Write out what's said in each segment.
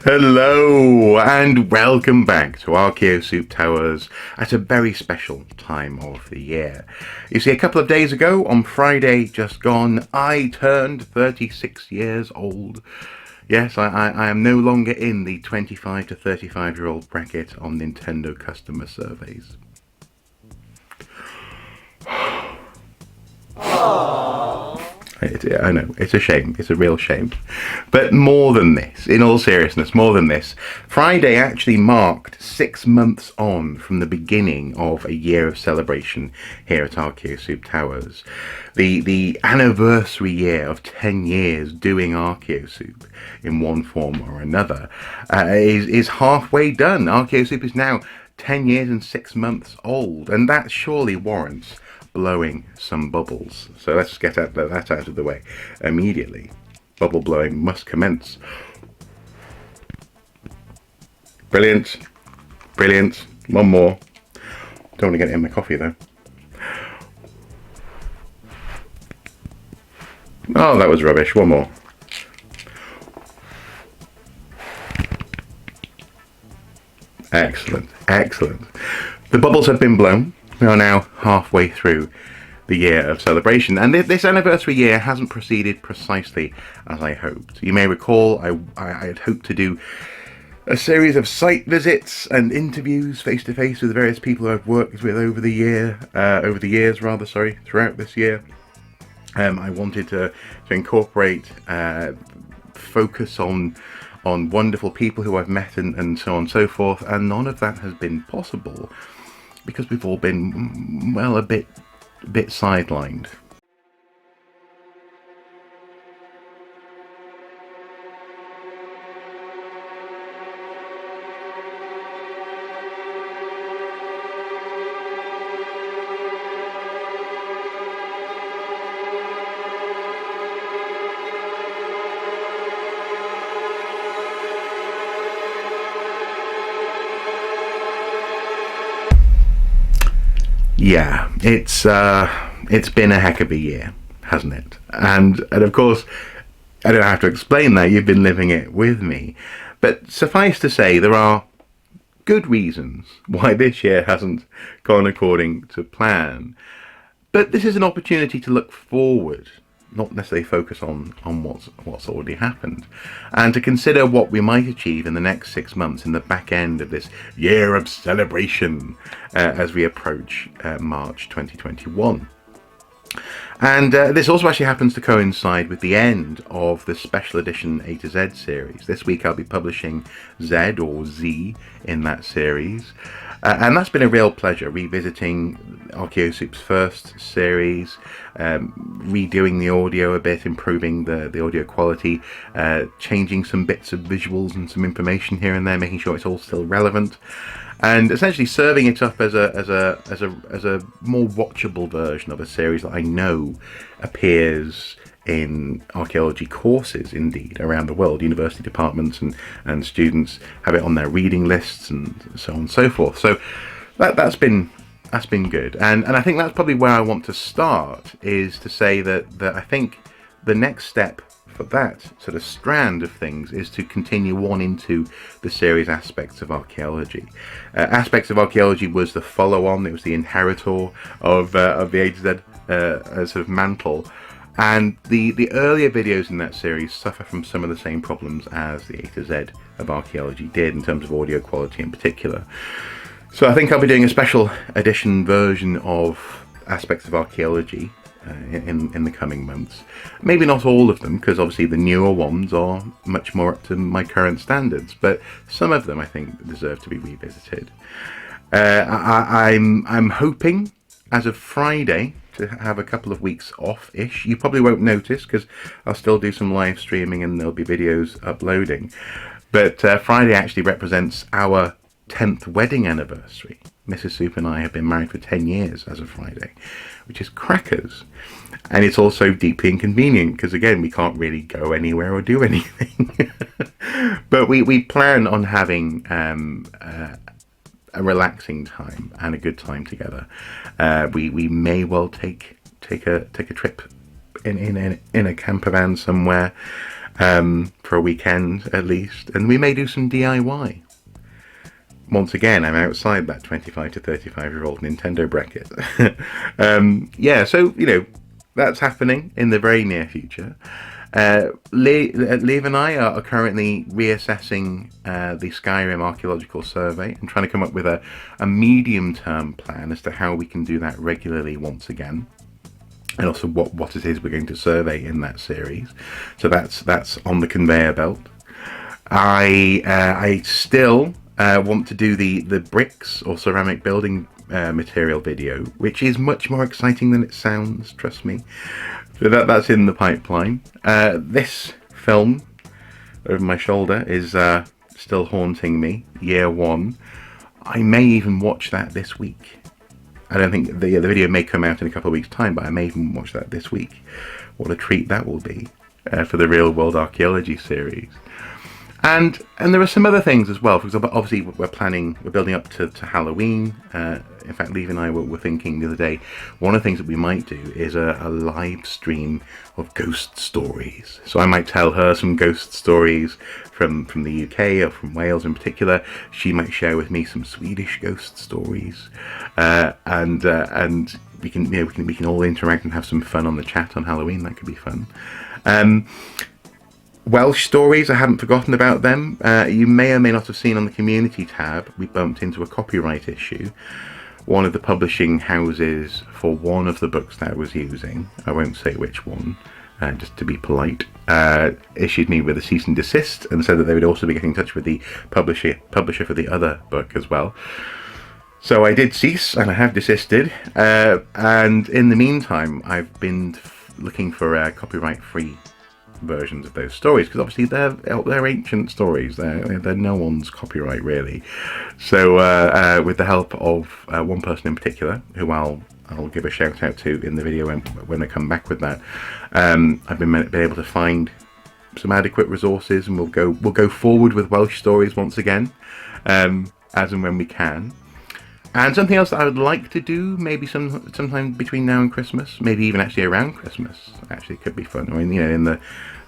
Hello and welcome back to Archaeosoup Towers at a very special time of the year. You see, a couple of days ago, on Friday just gone, I turned 36 years old. Yes, I am no longer in the 25 to 35-year-old bracket on Nintendo customer surveys. I know, it's a shame, it's a real shame. But more than this, in all seriousness, more than this, Friday actually marked 6 months on from the beginning of a year of celebration here at Archaeosoup Towers. The anniversary year of 10 years doing Archaeosoup in one form or another is halfway done. Archaeosoup is now 10 years and 6 months old, and that surely warrants blowing some bubbles. So let's get that out of the way immediately. Bubble blowing must commence. Brilliant. Brilliant. One more. Don't want to get it in my coffee though. Oh, that was rubbish. One more. Excellent. Excellent. The bubbles have been blown. We are now halfway through the year of celebration, and this anniversary year hasn't proceeded precisely as I hoped. You may recall I had hoped to do a series of site visits and interviews face to face with various people I've worked with throughout this year. I wanted to incorporate focus on wonderful people who I've met and so on and so forth, and none of that has been possible because we've all been, well, a bit sidelined. Yeah, it's been a heck of a year, hasn't it? And of course, I don't have to explain that, you've been living it with me. But suffice to say, there are good reasons why this year hasn't gone according to plan. But this is an opportunity to look forward, not necessarily focus on what's already happened, and to consider what we might achieve in the next 6 months in the back end of this year of celebration as we approach March 2021. And this also actually happens to coincide with the end of the special edition A to Z series. This week I'll be publishing Z or Z in that series. And that's been a real pleasure, revisiting Archaeosoup's first series, redoing the audio a bit, improving the audio quality, changing some bits of visuals and some information here and there, making sure it's all still relevant, and essentially serving it up as a more watchable version of a series that I know appears in archaeology courses, indeed, around the world. University departments and students have it on their reading lists and so on and so forth. So that's been good, and I think that's probably where I want to start, is to say that I think the next step for that sort of strand of things is to continue on into the series Aspects of Archaeology. Aspects of Archaeology was the follow-on, it was the inheritor of the A to Z sort of mantle. And the earlier videos in that series suffer from some of the same problems as the A to Z of Archaeology did, in terms of audio quality in particular. So I think I'll be doing a special edition version of Aspects of Archaeology in the coming months. Maybe not all of them, because obviously the newer ones are much more up to my current standards, but some of them I think deserve to be revisited. I'm hoping, as of Friday, to have a couple of weeks off-ish. You probably won't notice because I'll still do some live streaming and there'll be videos uploading. But Friday actually represents our 10th wedding anniversary. Mrs. Soup and I have been married for 10 years as of Friday, which is crackers. And it's also deeply inconvenient because, again, we can't really go anywhere or do anything. But we plan on having a relaxing time and a good time together. We may well take a trip in a camper van somewhere, for a weekend at least, and we may do some DIY. Once again, I'm outside that 25 to 35-year-old Nintendo bracket. Yeah, so, that's happening in the very near future. Lev and I are currently reassessing the Skyrim Archaeological Survey and trying to come up with a medium-term plan as to how we can do that regularly once again. And also what it is we're going to survey in that series. So that's on the conveyor belt. I still want to do the bricks or ceramic building material video, which is much more exciting than it sounds, trust me. So that's in the pipeline. This film over my shoulder is still haunting me, year one. I may even watch that this week. I don't think the video may come out in a couple of weeks' time, but I may even watch that this week. What a treat that will be for the Real World Archaeology series. And there are some other things as well. For example, obviously we're building up to Halloween. In fact, Lev and I were thinking the other day, one of the things that we might do is a live stream of ghost stories. So I might tell her some ghost stories from the UK or from Wales in particular. She might share with me some Swedish ghost stories, and we can all interact and have some fun on the chat on Halloween. That could be fun. Welsh Stories, I haven't forgotten about them. You may or may not have seen on the community tab, we bumped into a copyright issue. One of the publishing houses for one of the books that I was using, I won't say which one, just to be polite, issued me with a cease and desist and said that they would also be getting in touch with the publisher for the other book as well. So I did cease and I have desisted, and in the meantime I've been looking for copyright-free versions of those stories, because obviously they're ancient stories. They're no one's copyright really. So with the help of one person in particular, who I'll give a shout out to in the video when I come back with that, I've been able to find some adequate resources, and we'll go forward with Welsh Stories once again, as and when we can. And something else that I would like to do, maybe sometime between now and Christmas, maybe even actually around Christmas, actually could be fun. I mean, in the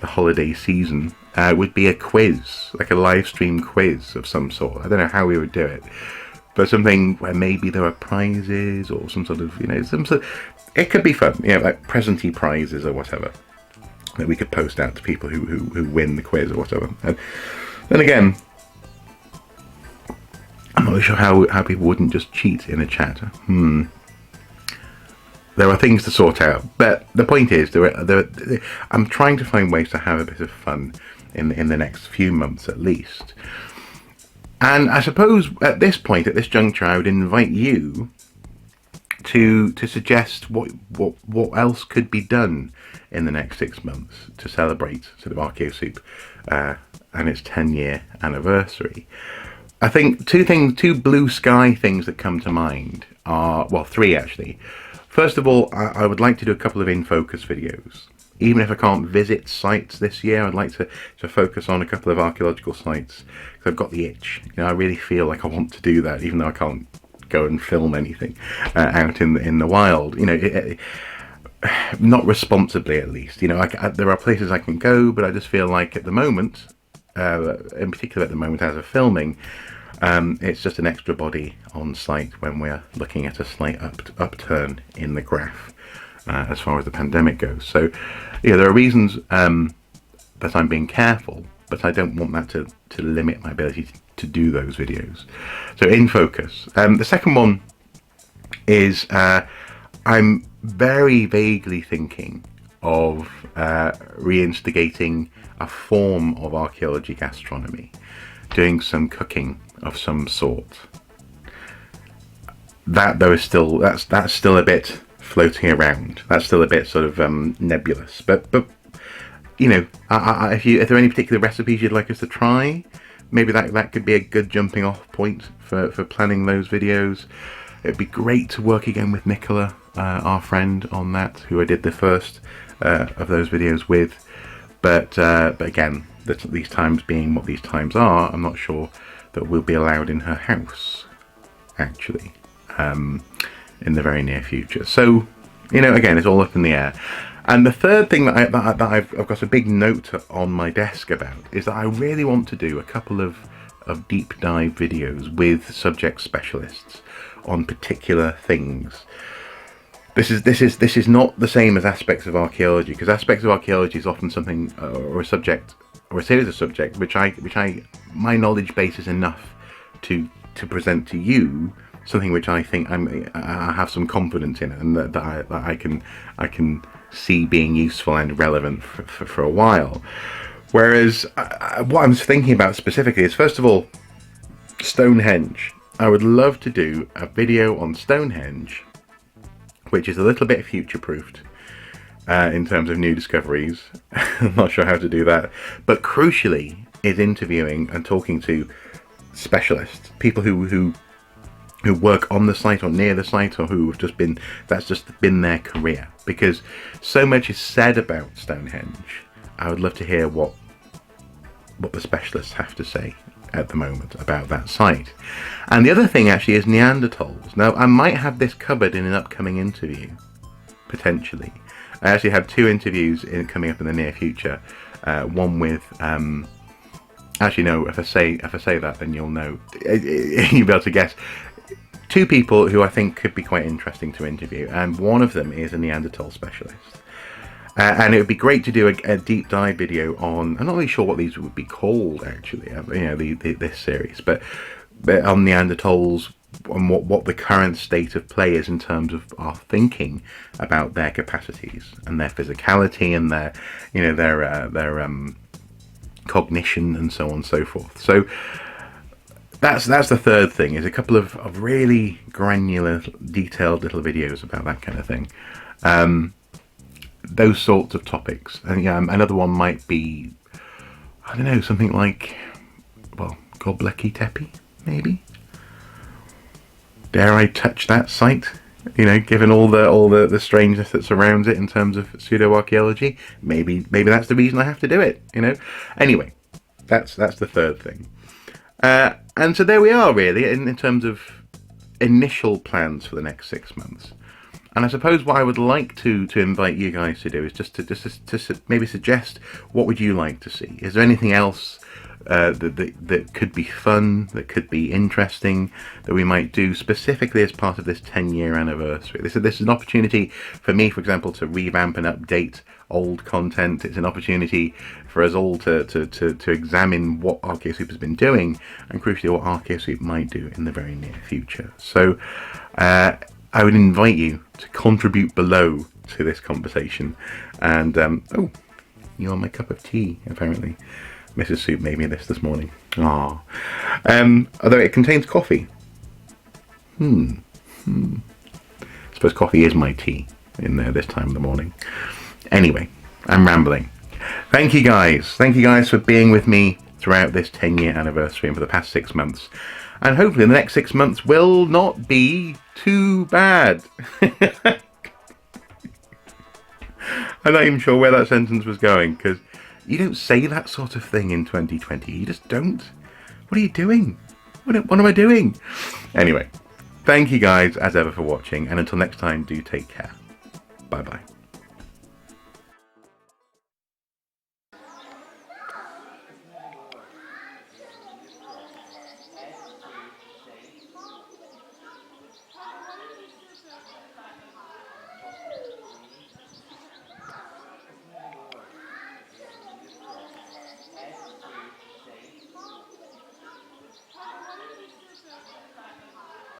holiday season, would be a quiz, like a live stream quiz of some sort. I don't know how we would do it, but something where maybe there are prizes or some sort of, it could be fun, like present-y prizes or whatever that we could post out to people who win the quiz or whatever. And then again, I'm not sure how people wouldn't just cheat in a chat. There are things to sort out, but the point is, I'm trying to find ways to have a bit of fun in the next few months at least. And I suppose at this point, at this juncture, I would invite you to suggest what else could be done in the next 6 months to celebrate sort of Archaeosoup and its 10-year anniversary. I think two blue sky things that come to mind are, well, three actually. First of all, I would like to do a couple of in-focus videos. Even if I can't visit sites this year, I'd like to focus on a couple of archaeological sites, because I've got the itch. I really feel like I want to do that, even though I can't go and film anything out in the wild. Not responsibly at least. There are places I can go, but I just feel like at the moment, in particular at the moment as of filming, it's just an extra body on site when we're looking at a slight upturn in the graph as far as the pandemic goes. So, there are reasons that I'm being careful, but I don't want that to limit my ability to do those videos. So, in focus. The second one is I'm very vaguely thinking of reinstigating a form of archaeology gastronomy, doing some cooking of some sort. That though is still that's still a bit floating around. That's still a bit sort of nebulous. But if there are any particular recipes you'd like us to try, maybe that could be a good jumping off point for planning those videos. It'd be great to work again with Nicola, our friend, on that, who I did the first of those videos with. But again, these times being what these times are, I'm not sure that we'll be allowed in her house, actually, in the very near future. So, again, it's all up in the air. And the third thing that I've got a big note on my desk about is that I really want to do a couple of deep dive videos with subject specialists on particular things. This is not the same as aspects of archaeology, because aspects of archaeology is often something or a subject or a series of subjects which my knowledge base is enough to present to you something which I think I have some confidence in, and that I can see being useful and relevant for a while. Whereas what I'm thinking about specifically is, first of all, Stonehenge. I would love to do a video on Stonehenge, which is a little bit future-proofed in terms of new discoveries. I'm not sure how to do that, but crucially is interviewing and talking to specialists, people who work on the site or near the site, or who have that's just been their career, because so much is said about Stonehenge. I would love to hear what the specialists have to say at the moment about that site. And the other thing actually is Neanderthals. Now, I might have this covered in an upcoming interview, potentially. I actually have 2 interviews coming up in the near future. One with actually no, if I say that, then you'll know. You'll be able to guess. 2 people who I think could be quite interesting to interview, and one of them is a Neanderthal specialist. And it would be great to do a deep dive video on, I'm not really sure what these would be called actually, this series, but on Neanderthals, and what the current state of play is in terms of our thinking about their capacities and their physicality and their cognition and so on and so forth. So that's the third thing, is a couple of really granular, detailed little videos about that kind of thing. Those sorts of topics. And another one might be, I don't know, something like, well, Göbekli Tepe, maybe? Dare I touch that site? Given all the strangeness that surrounds it in terms of pseudo-archaeology, maybe that's the reason I have to do it, Anyway, that's the third thing. And so there we are, really, in terms of initial plans for the next 6 months. And I suppose what I would like to invite you guys to do is just to maybe suggest, what would you like to see? Is there anything else that could be fun, that could be interesting, that we might do specifically as part of this 10-year anniversary? This is an opportunity for me, for example, to revamp and update old content. It's an opportunity for us all to examine what Archaeosoup has been doing, and crucially what Archaeosoup might do in the very near future. So I would invite you to contribute below to this conversation. And oh, you want my cup of tea, apparently. Mrs. Soup made me this morning. Ah, although it contains coffee. I suppose coffee is my tea in there this time of the morning. Anyway, I'm rambling. Thank you guys for being with me throughout this 10-year anniversary and for the past 6 months. And hopefully the next 6 months will not be too bad. I'm not even sure where that sentence was going, because you don't say that sort of thing in 2020. You just don't. What are you doing? What am I doing? Anyway, thank you guys as ever for watching, and until next time, do take care. Bye bye.